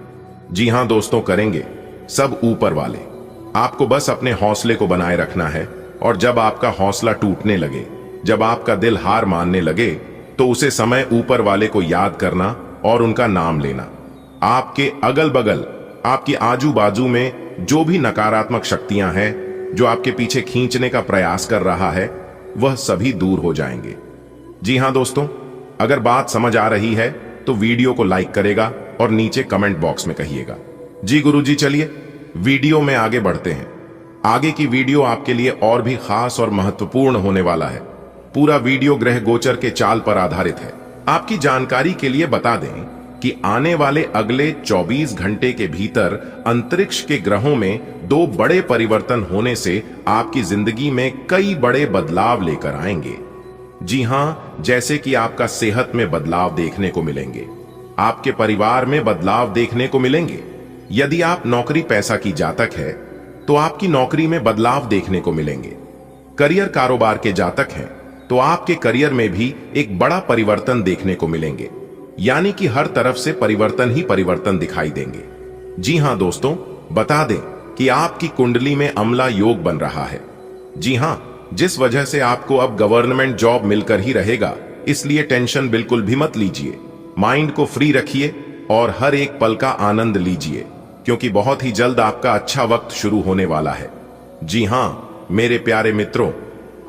जी हां दोस्तों, करेंगे सब ऊपर वाले। आपको बस अपने हौसले को बनाए रखना है और जब आपका हौसला टूटने लगे, जब आपका दिल हार मानने लगे, तो उसे समय ऊपर वाले को याद करना और उनका नाम लेना। आपके अगल बगल, आपकी आजू बाजू में जो भी नकारात्मक शक्तियां हैं, जो आपके पीछे खींचने का प्रयास कर रहा है, वह सभी दूर हो जाएंगे। जी हां दोस्तों, अगर बात समझ आ रही है तो वीडियो को लाइक करेगा और नीचे कमेंट बॉक्स में कहिएगा। जी गुरुजी, चलिए वीडियो में आगे बढ़ते हैं। आगे की वीडियो आपके लिए और भी खास और महत्वपूर्ण होने वाला है। पूरा वीडियो ग्रह गोचर के चाल पर आधारित है। आपकी जानकारी के लिए बता दें कि आने वाले अगले 24 घंटे के भीतर अंतरिक्ष के ग्रहों में 2 बड़े परिवर्तन होने से आपकी जिंदगी में कई बड़े बदलाव लेकर आएंगे। जी हां, जैसे कि आपका सेहत में बदलाव देखने को मिलेंगे, आपके परिवार में बदलाव देखने को मिलेंगे। यदि आप नौकरी पैसा की जातक है तो आपकी नौकरी में बदलाव देखने को मिलेंगे। करियर कारोबार के जातक हैं तो आपके करियर में भी एक बड़ा परिवर्तन देखने को मिलेंगे, यानी कि हर तरफ से परिवर्तन ही परिवर्तन दिखाई देंगे। जी हां दोस्तों, बता दें कि आपकी कुंडली में अम्ला योग बन रहा है। जी हां, जिस वजह से आपको अब गवर्नमेंट जॉब मिलकर ही रहेगा, इसलिए टेंशन बिल्कुल भी मत लीजिए। माइंड को फ्री रखिए और हर एक पल का आनंद लीजिए, क्योंकि बहुत ही जल्द आपका अच्छा वक्त शुरू होने वाला है। जी हां मेरे प्यारे मित्रों,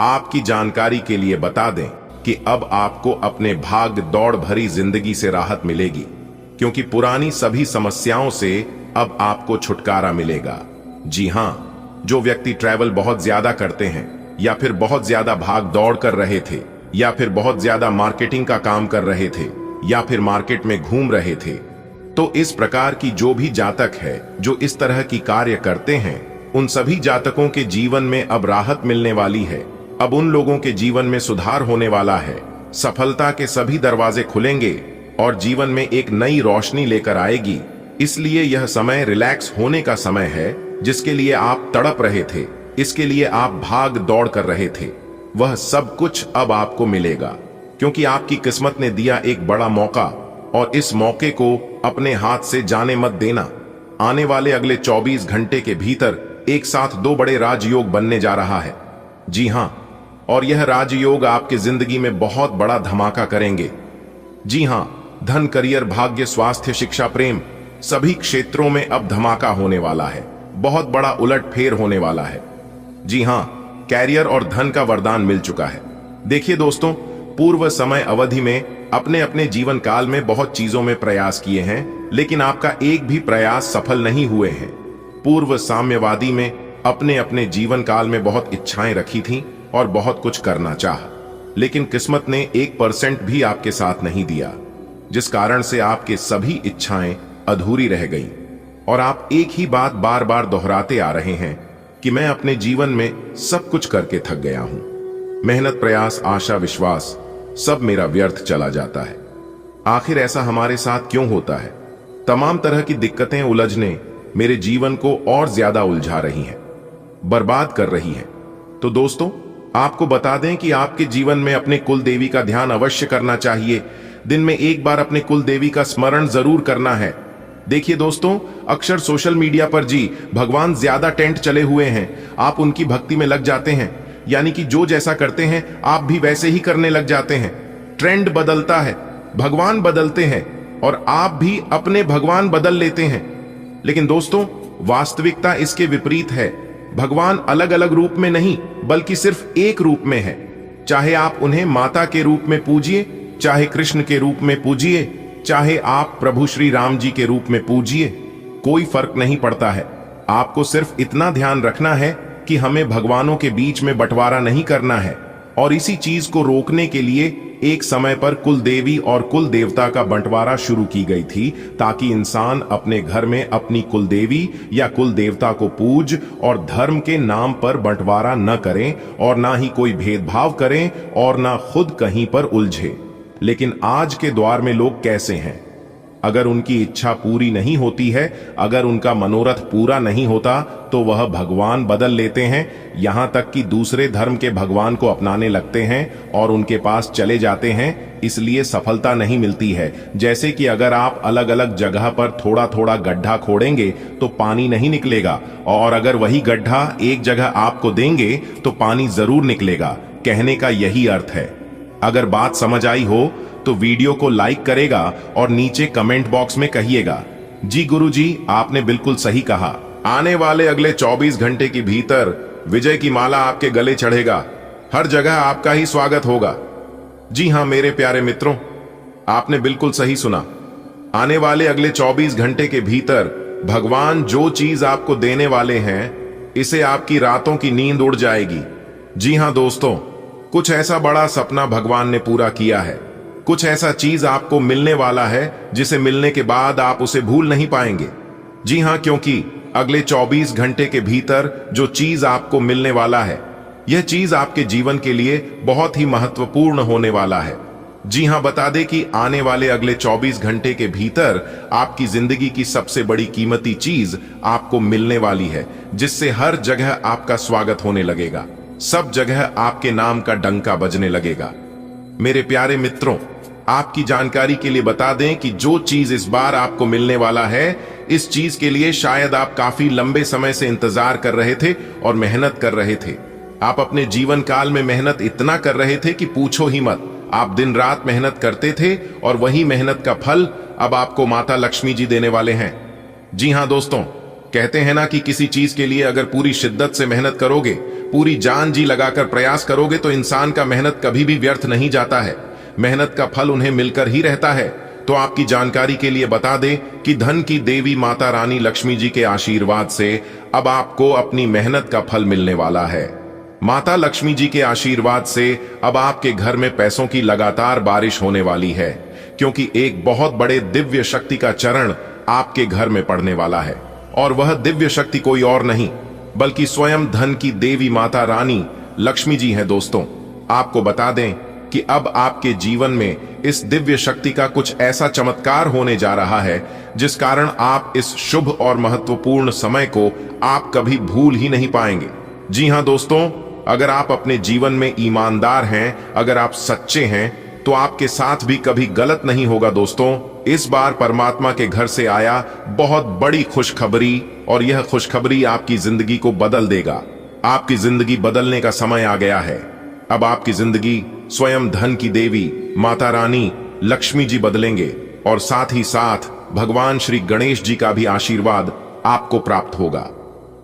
आपकी जानकारी के लिए बता दें कि अब आपको अपने भाग दौड़ भरी जिंदगी से राहत मिलेगी, क्योंकि पुरानी सभी समस्याओं से अब आपको छुटकारा मिलेगा। जी हां, जो व्यक्ति ट्रैवल बहुत ज्यादा करते हैं, या फिर बहुत ज्यादा भाग दौड़ कर रहे थे, या फिर बहुत ज्यादा मार्केटिंग का काम कर रहे थे, या फिर मार्केट में घूम रहे थे, तो इस प्रकार की जो भी जातक है जो इस तरह की कार्य करते हैं, उन सभी जातकों के जीवन में अब राहत मिलने वाली है। अब उन लोगों के जीवन में सुधार होने वाला है। सफलता के सभी दरवाजे खुलेंगे और जीवन में एक नई रोशनी लेकर आएगी। इसलिए यह समय रिलैक्स होने का समय है। जिसके लिए आप तड़प रहे थे, इसके लिए आप भाग दौड़ कर रहे थे, वह सब कुछ अब आपको मिलेगा, क्योंकि आपकी किस्मत ने दिया एक बड़ा मौका, और इस मौके को अपने हाथ से जाने मत देना। आने वाले अगले 24 घंटे के भीतर एक साथ 2 बड़े राजयोग बनने जा रहा है। जी हां, और यह राजयोग आपकी जिंदगी में बहुत बड़ा धमाका करेंगे। जी हां, धन, करियर, भाग्य, स्वास्थ्य, शिक्षा, प्रेम, सभी क्षेत्रों में अब धमाका होने वाला है। बहुत बड़ा उलटफेर होने वाला है। जी हां, कैरियर और धन का वरदान मिल चुका है। देखिए दोस्तों, पूर्व समय अवधि में अपने अपने जीवन काल में बहुत चीजों में प्रयास किए हैं, लेकिन आपका एक भी प्रयास सफल नहीं हुए हैं। पूर्व साम्यवादी में अपने अपने जीवन काल में बहुत इच्छाएं रखी थीं और बहुत कुछ करना चाहा, लेकिन किस्मत ने 1% भी आपके साथ नहीं दिया, जिस कारण से आपके सभी इच्छाएं अधूरी रह गईं। और आप एक ही बात बार बार दोहराते आ रहे हैं कि मैं अपने जीवन में सब कुछ करके थक गया हूं। मेहनत, प्रयास, आशा, विश्वास सब मेरा व्यर्थ चला जाता है। आखिर ऐसा हमारे साथ क्यों होता है? तमाम तरह की दिक्कतें, उलझने मेरे जीवन को और ज्यादा उलझा रही हैं, बर्बाद कर रही हैं। तो दोस्तों, आपको बता दें कि आपके जीवन में अपने कुल देवी का ध्यान अवश्य करना चाहिए। दिन में एक बार अपने कुल देवी का स्मरण जरूर करना है। देखिए दोस्तों, अक्सर सोशल मीडिया पर जी भगवान ज्यादा टेंट चले हुए हैं, आप उनकी भक्ति में लग जाते हैं, यानी कि जो जैसा करते हैं आप भी वैसे ही करने लग जाते हैं। ट्रेंड बदलता है, भगवान बदलते हैं, और आप भी अपने भगवान बदल लेते हैं। लेकिन दोस्तों, वास्तविकता इसके विपरीत है। भगवान अलग अलग रूप में नहीं, बल्कि सिर्फ एक रूप में है। चाहे आप उन्हें माता के रूप में पूजिए, चाहे कृष्ण के रूप में पूजिए, चाहे आप प्रभु श्री राम जी के रूप में पूजिए, कोई फर्क नहीं पड़ता है। आपको सिर्फ इतना ध्यान रखना है कि हमें भगवानों के बीच में बंटवारा नहीं करना है। और इसी चीज को रोकने के लिए एक समय पर कुल देवी और कुल देवता का बंटवारा शुरू की गई थी, ताकि इंसान अपने घर में अपनी कुल देवी या कुल देवता को पूज और धर्म के नाम पर बंटवारा न करें, और ना ही कोई भेदभाव करें, और ना खुद कहीं पर उलझे। लेकिन आज के दौर में लोग कैसे हैं? अगर उनकी इच्छा पूरी नहीं होती है, अगर उनका मनोरथ पूरा नहीं होता, तो वह भगवान बदल लेते हैं। यहां तक कि दूसरे धर्म के भगवान को अपनाने लगते हैं और उनके पास चले जाते हैं। इसलिए सफलता नहीं मिलती है। जैसे कि अगर आप अलग अलग जगह पर थोड़ा थोड़ा गड्ढा खोदेंगे तो पानी नहीं निकलेगा, और अगर वही गड्ढा एक जगह आपको देंगे तो पानी जरूर निकलेगा। कहने का यही अर्थ है। अगर बात समझ आई हो तो वीडियो को लाइक करेगा और नीचे कमेंट बॉक्स में कहिएगा, जी गुरुजी आपने बिल्कुल सही कहा। आने वाले अगले 24 घंटे के भीतर विजय की माला आपके गले चढ़ेगा। हर जगह आपका ही स्वागत होगा। जी हां मेरे प्यारे मित्रों, आपने बिल्कुल सही सुना। आने वाले अगले 24 घंटे के भीतर भगवान जो चीज आपको देने वाले हैं, इसे आपकी रातों की नींद उड़ जाएगी। जी हां दोस्तों, कुछ ऐसा बड़ा सपना भगवान ने पूरा किया है। कुछ ऐसा चीज आपको मिलने वाला है जिसे मिलने के बाद आप उसे भूल नहीं पाएंगे। जी हां, क्योंकि अगले 24 घंटे के भीतर जो चीज आपको मिलने वाला है, यह चीज आपके जीवन के लिए बहुत ही महत्वपूर्ण होने वाला है। जी हां, बता दें कि आने वाले अगले 24 घंटे के भीतर आपकी जिंदगी की सबसे बड़ी कीमती चीज आपको मिलने वाली है, जिससे हर जगह आपका स्वागत होने लगेगा। सब जगह आपके नाम का डंका बजने लगेगा। मेरे प्यारे मित्रों, आपकी जानकारी के लिए बता दें कि जो चीज इस बार आपको मिलने वाला है, इस चीज के लिए शायद आप काफी लंबे समय से इंतजार कर रहे थे और मेहनत कर रहे थे। आप अपने जीवन काल में मेहनत इतना कर रहे थे कि पूछो ही मत। आप दिन रात मेहनत करते थे और वही मेहनत का फल अब आपको माता लक्ष्मी जी देने वाले हैं। जी हां दोस्तों, कहते हैं ना कि किसी चीज के लिए अगर पूरी शिद्दत से मेहनत करोगे, पूरी जान जी लगाकर प्रयास करोगे, तो इंसान का मेहनत कभी भी व्यर्थ नहीं जाता है। मेहनत का फल उन्हें मिलकर ही रहता है। तो आपकी जानकारी के लिए बता दें कि धन की देवी माता रानी लक्ष्मी जी के आशीर्वाद से अब आपको अपनी मेहनत का फल मिलने वाला है। माता लक्ष्मी जी के आशीर्वाद से अब आपके घर में पैसों की लगातार बारिश होने वाली है, क्योंकि एक बहुत बड़े दिव्य शक्ति का चरण आपके घर में पड़ने वाला है। और वह दिव्य शक्ति कोई और नहीं बल्कि स्वयं धन की देवी माता रानी लक्ष्मी जी हैं। दोस्तों, आपको बता दें कि अब आपके जीवन में इस दिव्य शक्ति का कुछ ऐसा चमत्कार होने जा रहा है, जिस कारण आप इस शुभ और महत्वपूर्ण समय को आप कभी भूल ही नहीं पाएंगे। जी हां दोस्तों, अगर आप अपने जीवन में ईमानदार हैं, अगर आप सच्चे हैं, तो आपके साथ भी कभी गलत नहीं होगा। दोस्तों, इस बार परमात्मा के घर से आया बहुत बड़ी खुशखबरी, और यह खुशखबरी आपकी जिंदगी को बदल देगा। आपकी जिंदगी बदलने का समय आ गया है। अब आपकी जिंदगी स्वयं धन की देवी माता रानी लक्ष्मी जी बदलेंगे, और साथ ही साथ भगवान श्री गणेश जी का भी आशीर्वाद आपको प्राप्त होगा।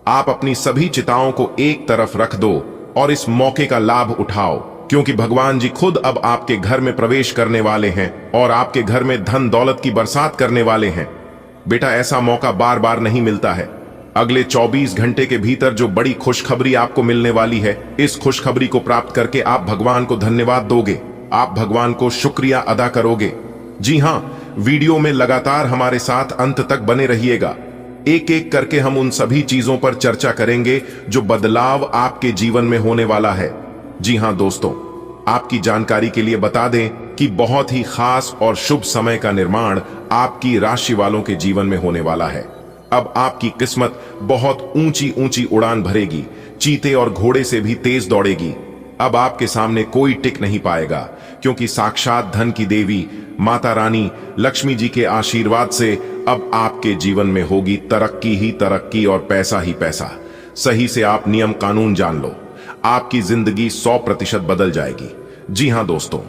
आप अपनी सभी चिताओं को एक तरफ रख दो और इस मौके का लाभ उठाओ, क्योंकि भगवान जी खुद अब आपके घर में प्रवेश करने वाले हैं और आपके घर में धन दौलत की बरसात करने वाले हैं। बेटा, ऐसा मौका बार बार नहीं मिलता है। अगले 24 घंटे के भीतर जो बड़ी खुशखबरी आपको मिलने वाली है, इस खुशखबरी को प्राप्त करके आप भगवान को धन्यवाद दोगे, आप भगवान को शुक्रिया अदा करोगे। जी हां, वीडियो में लगातार हमारे साथ अंत तक बने रहिएगा। एक एक करके हम उन सभी चीजों पर चर्चा करेंगे जो बदलाव आपके जीवन में होने वाला है। जी हां दोस्तों, आपकी जानकारी के लिए बता दें कि बहुत ही खास और शुभ समय का निर्माण आपकी राशि वालों के जीवन में होने वाला है। अब आपकी किस्मत बहुत ऊंची ऊंची उड़ान भरेगी, चीते और घोड़े से भी तेज दौड़ेगी। अब आपके सामने कोई टिक नहीं पाएगा, क्योंकि साक्षात धन की देवी माता रानी लक्ष्मी जी के आशीर्वाद से अब आपके जीवन में होगी तरक्की ही तरक्की और पैसा ही पैसा। सही से आप नियम कानून जान लो, आपकी जिंदगी 100% बदल जाएगी। जी हां दोस्तों,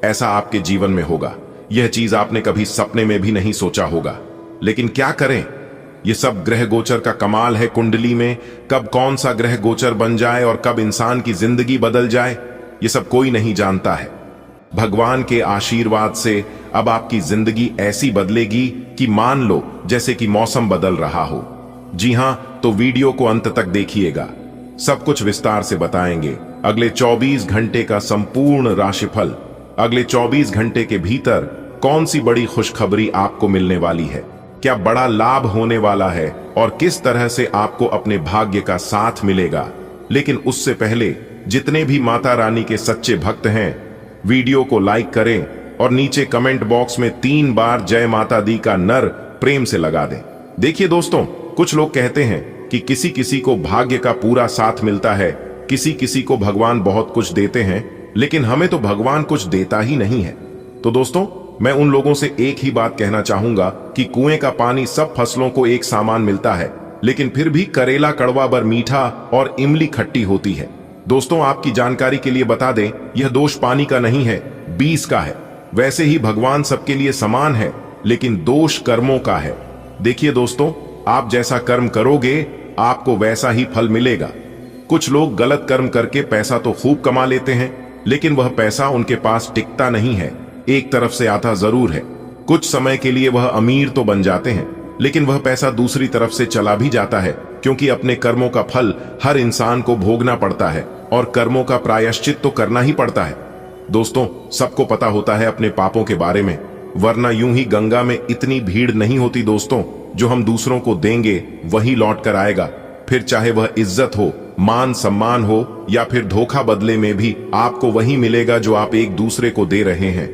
ऐसा आपके जीवन में होगा। यह चीज आपने कभी सपने में भी नहीं सोचा होगा। लेकिन क्या करें, ये सब ग्रह गोचर का कमाल है। कुंडली में कब कौन सा ग्रह गोचर बन जाए और कब इंसान की जिंदगी बदल जाए, ये सब कोई नहीं जानता है। भगवान के आशीर्वाद से अब आपकी जिंदगी ऐसी बदलेगी कि मान लो जैसे कि मौसम बदल रहा हो। जी हां, तो वीडियो को अंत तक देखिएगा, सब कुछ विस्तार से बताएंगे। अगले 24 घंटे का संपूर्ण राशिफल, अगले 24 घंटे के भीतर कौन सी बड़ी खुशखबरी आपको मिलने वाली है, क्या बड़ा लाभ होने वाला है और किस तरह से आपको अपने भाग्य का साथ मिलेगा। लेकिन उससे पहले जितने भी माता रानी के सच्चे भक्त हैं, वीडियो को लाइक करें और नीचे कमेंट बॉक्स में 3 बार जय माता दी का नर प्रेम से लगा दें। देखिए दोस्तों, कुछ लोग कहते हैं कि किसी किसी को भाग्य का पूरा साथ मिलता है, किसी किसी को भगवान बहुत कुछ देते हैं, लेकिन हमें तो भगवान कुछ देता ही नहीं है। तो दोस्तों, मैं उन लोगों से एक ही बात कहना चाहूंगा कि कुएं का पानी सब फसलों को एक समान मिलता है, लेकिन फिर भी करेला कड़वा बर मीठा और इमली खट्टी होती है। दोस्तों, आपकी जानकारी के लिए बता दें, यह दोष पानी का नहीं है, 20 का है। वैसे ही भगवान सबके लिए समान है, लेकिन दोष कर्मों का है। देखिए दोस्तों, आप जैसा कर्म करोगे आपको वैसा ही फल मिलेगा। कुछ लोग गलत कर्म करके पैसा तो खूब कमा लेते हैं, लेकिन वह पैसा उनके पास टिकता नहीं है। एक तरफ से आता जरूर है, कुछ समय के लिए वह अमीर तो बन जाते हैं, लेकिन वह पैसा दूसरी तरफ से चला भी जाता है, क्योंकि अपने कर्मों का फल हर इंसान को भोगना पड़ता है और कर्मों का प्रायश्चित तो करना ही पड़ता है। दोस्तों, सबको पता होता है अपने पापों के बारे में, वरना यूं ही गंगा में इतनी भीड़ नहीं होती दोस्तों। जो हम दूसरों को देंगे वही लौट कर आएगा, फिर चाहे वह इज्जत हो, मान सम्मान हो या फिर धोखा, बदले में भी आपको वही मिलेगा जो आप एक दूसरे को दे रहे हैं।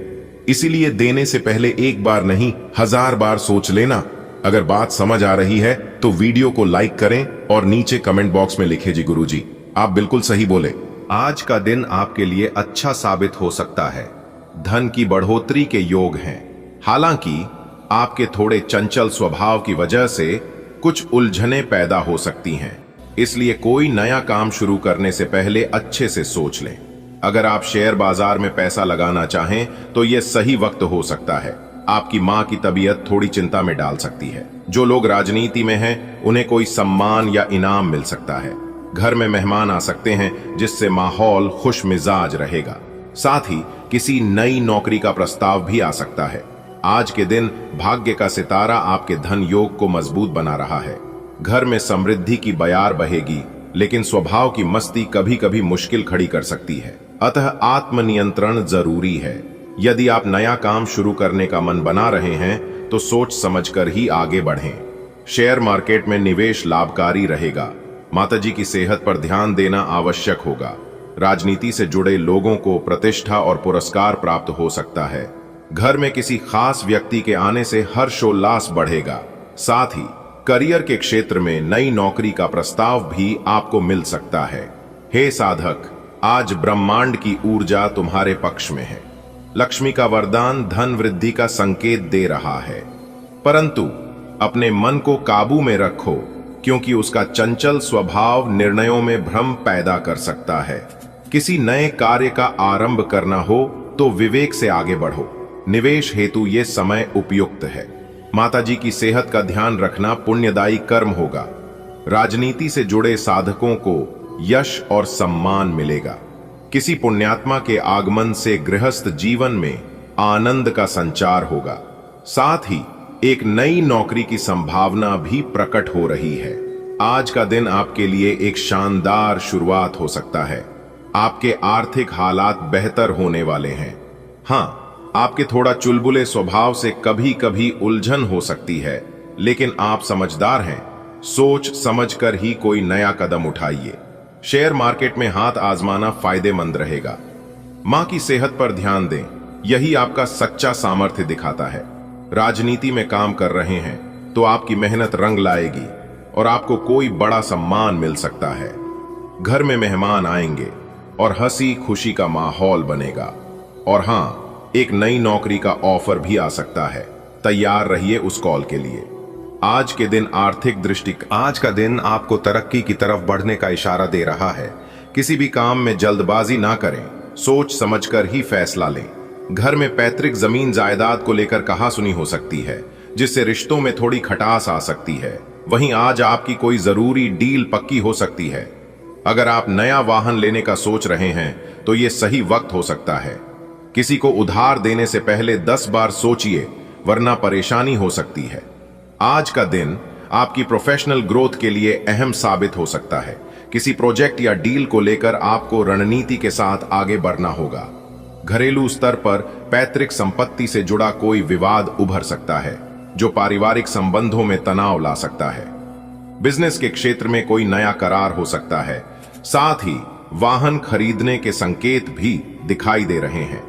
इसीलिए देने से पहले एक बार नहीं 1000 बार सोच लेना। अगर बात समझ आ रही है तो वीडियो को लाइक करें और नीचे कमेंट बॉक्स में लिखें जी गुरुजी आप बिल्कुल सही बोले। आज का दिन आपके लिए अच्छा साबित हो सकता है। धन की बढ़ोतरी के योग हैं। हालांकि आपके थोड़े चंचल स्वभाव की वजह से कुछ उलझनें पैदा हो सकती हैं, इसलिए कोई नया काम शुरू करने से पहले अच्छे से सोच लें। अगर आप शेयर बाजार में पैसा लगाना चाहें तो यह सही वक्त हो सकता है। आपकी मां की तबीयत थोड़ी चिंता में डाल सकती है। जो लोग राजनीति में हैं उन्हें कोई सम्मान या इनाम मिल सकता है। घर में मेहमान आ सकते हैं जिससे माहौल खुश मिजाज रहेगा। साथ ही किसी नई नौकरी का प्रस्ताव भी आ सकता है। आज के दिन भाग्य का सितारा आपके धन योग को मजबूत बना रहा है। घर में समृद्धि की बयार बहेगी, लेकिन स्वभाव की मस्ती कभी कभी मुश्किल खड़ी कर सकती है। अतः आत्मनियंत्रण जरूरी है। यदि आप नया काम शुरू करने का मन बना रहे हैं तो सोच समझकर ही आगे बढ़ें। शेयर मार्केट में निवेश लाभकारी रहेगा। माताजी की सेहत पर ध्यान देना आवश्यक होगा। राजनीति से जुड़े लोगों को प्रतिष्ठा और पुरस्कार प्राप्त हो सकता है। घर में किसी खास व्यक्ति के आने से हर्षोल्लास बढ़ेगा। साथ ही करियर के क्षेत्र में नई नौकरी का प्रस्ताव भी आपको मिल सकता है। हे साधक, आज ब्रह्मांड की ऊर्जा तुम्हारे पक्ष में है। लक्ष्मी का वरदान धन वृद्धि का संकेत दे रहा है, परंतु अपने मन को काबू में रखो, क्योंकि उसका चंचल स्वभाव निर्णयों में भ्रम पैदा कर सकता है। किसी नए कार्य का आरंभ करना हो तो विवेक से आगे बढ़ो। निवेश हेतु ये समय उपयुक्त है। माताजी की सेहत का ध्यान रखना पुण्यदायी कर्म होगा। राजनीति से जुड़े साधकों को यश और सम्मान मिलेगा। किसी पुण्यात्मा के आगमन से गृहस्थ जीवन में आनंद का संचार होगा। साथ ही एक नई नौकरी की संभावना भी प्रकट हो रही है। आज का दिन आपके लिए एक शानदार शुरुआत हो सकता है। आपके आर्थिक हालात बेहतर होने वाले हैं। हाँ, आपके थोड़ा चुलबुले स्वभाव से कभी कभी उलझन हो सकती है, लेकिन आप समझदार हैं। सोच समझकर ही कोई नया कदम उठाइए। शेयर मार्केट में हाथ आजमाना फायदेमंद रहेगा। मां की सेहत पर ध्यान दें, यही आपका सच्चा सामर्थ्य दिखाता है। राजनीति में काम कर रहे हैं तो आपकी मेहनत रंग लाएगी और आपको कोई बड़ा सम्मान मिल सकता है। घर में मेहमान आएंगे और हंसी खुशी का माहौल बनेगा। और हां, एक नई नौकरी का ऑफर भी आ सकता है। तैयार रहिए उस कॉल के लिए। आज के दिन आर्थिक दृष्टि आज का दिन आपको तरक्की की तरफ बढ़ने का इशारा दे रहा है। किसी भी काम में जल्दबाजी ना करें, सोच समझकर ही फैसला लें। घर में पैतृक जमीन जायदाद को लेकर कहासुनी हो सकती है, जिससे रिश्तों में थोड़ी खटास आ सकती है। वहीं आज आपकी कोई जरूरी डील पक्की हो सकती है। अगर आप नया वाहन लेने का सोच रहे हैं तो ये सही वक्त हो सकता है। किसी को उधार देने से पहले 10 बार सोचिए, वरना परेशानी हो सकती है। आज का दिन आपकी प्रोफेशनल ग्रोथ के लिए अहम साबित हो सकता है। किसी प्रोजेक्ट या डील को लेकर आपको रणनीति के साथ आगे बढ़ना होगा। घरेलू स्तर पर पैतृक संपत्ति से जुड़ा कोई विवाद उभर सकता है, जो पारिवारिक संबंधों में तनाव ला सकता है। बिजनेस के क्षेत्र में कोई नया करार हो सकता है। साथ ही वाहन खरीदने के संकेत भी दिखाई दे रहे हैं।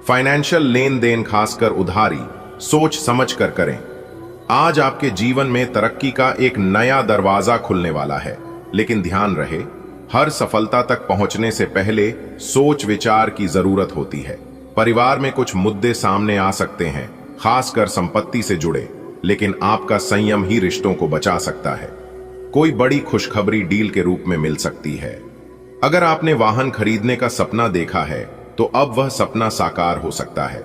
फाइनेंशियल लेन देन, खासकर उधारी, सोच समझ कर करें। आज आपके जीवन में तरक्की का एक नया दरवाजा खुलने वाला है, लेकिन ध्यान रहे, हर सफलता तक पहुंचने से पहले सोच विचार की जरूरत होती है। परिवार में कुछ मुद्दे सामने आ सकते हैं, खासकर संपत्ति से जुड़े, लेकिन आपका संयम ही रिश्तों को बचा सकता है। कोई बड़ी खुशखबरी डील के रूप में मिल सकती है। अगर आपने वाहन खरीदने का सपना देखा है तो अब वह सपना साकार हो सकता है।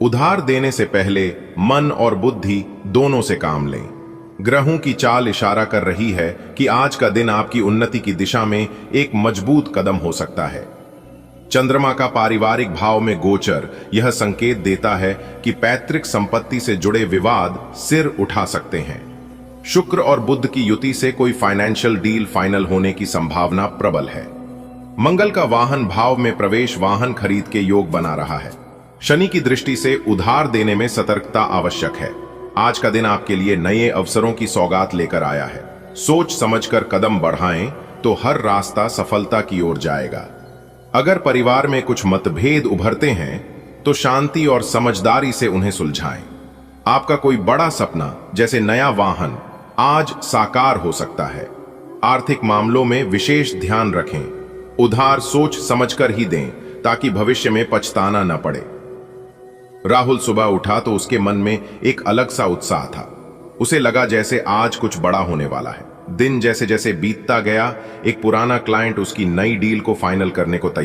उधार देने से पहले मन और बुद्धि दोनों से काम लें। ग्रहों की चाल इशारा कर रही है कि आज का दिन आपकी उन्नति की दिशा में एक मजबूत कदम हो सकता है। चंद्रमा का पारिवारिक भाव में गोचर यह संकेत देता है कि पैतृक संपत्ति से जुड़े विवाद सिर उठा सकते हैं। शुक्र और बुध की युति से कोई फाइनेंशियल डील फाइनल होने की संभावना प्रबल है। मंगल का वाहन भाव में प्रवेश वाहन खरीद के योग बना रहा है। शनि की दृष्टि से उधार देने में सतर्कता आवश्यक है। आज का दिन आपके लिए नए अवसरों की सौगात लेकर आया है। सोच समझकर कदम बढ़ाएं तो हर रास्ता सफलता की ओर जाएगा। अगर परिवार में कुछ मतभेद उभरते हैं तो शांति और समझदारी से उन्हें सुलझाएं। आपका कोई बड़ा सपना जैसे नया वाहन आज साकार हो सकता है। आर्थिक मामलों में विशेष ध्यान रखें। उधार सोच समझकर ही दें ताकि भविष्य में पछताना न पड़े। राहुल सुबह उठा तो उसके मन में एक अलग सा उत्साह था। उसे लगा जैसे आज कुछ बड़ा होने वाला है। दिन जैसे जैसे बीतता गया, एक पुराना क्लाइंट उसकी नई डील को फाइनल करने को तैयार